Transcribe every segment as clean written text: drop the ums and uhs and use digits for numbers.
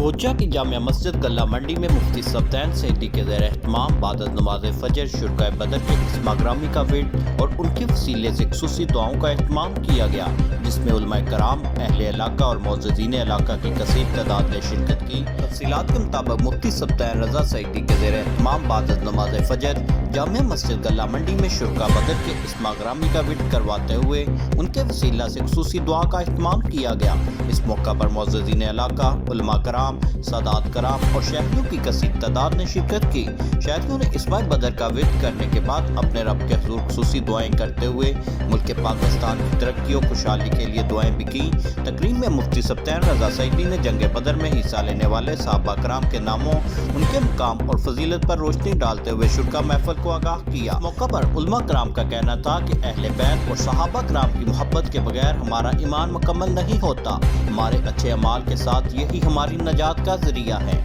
गोजा की जामिया मस्जिद गल्ला मंडी में मुफ्ती सब्तैन सईदी के ज़ेर एहतमाम बादत नमाज फजर शुरकाए बदर के इस्मा ग्रामी का वेट और उनके वसीले से खुसूसी दुआओं का एहतमाम किया गया, जिसमें उलमाए कराम, अहले इलाका और मौजूदीन इलाका की कसीर तादाद ने शिरकत की। तफसीलात के मुताबिक मुफ्ती सब्तैन रज़ा सईदी के ज़ेर एहतमाम बादत नमाज फजर जामिया मस्जिद गल्ला मंडी में शुरका बदर के इस्मा ग्रामी का वेट करवाते हुए उनके वसीला से खुसूसी दुआ का एहतमाम किया गया। इस मौका पर मौजूदीन इलाका, उलमा कराम, सादात कराम और शहरियों की कसीर तादाद ने शिरकत की। शहरियों ने इस्माए बदर का वेट करने के बाद अपने रब के हुजूर खुसूसी दुआएं करते हुए मुल्क पाकिस्तान की तरक्की और खुशहाली के लिए दुआएं भी की। तकरीब में मुफ्ती सब्तैन रज़ा सईदी ने जंग बदर में हिस्सा लेने वाले सहाबा कराम के नामों, उनके मुकाम और फजीलत पर रोशनी डालते हुए शुरका महफिल को आगाह किया। मौका पर उलमा कराम का कहना था कि अहले बैत और सहाबा कराम की मोहब्बत के बगैर हमारा ईमान मुकम्मल नहीं होता। हमारे अच्छे अमाल के साथ यही हमारी नजात का जरिया है।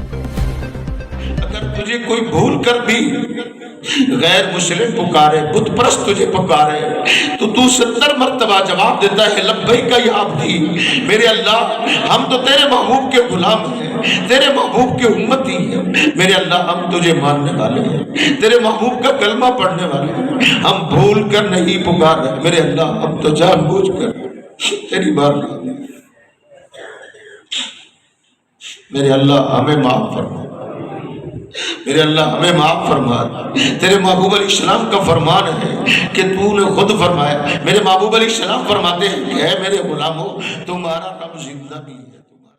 अगर तुझे कोई भूल कर भी गैर मुस्लिम पुकारे, बुत परस्त तुझे पुकारे, तो तू 70 मरतबा जवाब देता है लब्बैक या अब्दी। मेरे अल्लाह, हम तो तेरे महबूब के गुलाम हैं, तेरे महबूब के उम्मती हैं। मेरे अल्लाह, हम तुझे मानने वाले हैं, तेरे महबूब का कलमा पढ़ने वाले हैं। हम भूल कर नहीं पुकार रहे मेरे अल्लाह, हम तो जानबूझ कर तेरी बारगाह में। मेरे अल्लाह, हमें माफ फरमा, मेरे अल्लाह हमें माफ फरमा। तेरे महबूब अलैहिस्सलाम का फरमान है कि तूने खुद फरमाया, मेरे महबूब अलैहिस्सलाम फरमाते हैं कि है मेरे गुलामों, तुम्हारा रब जिंदा भी है।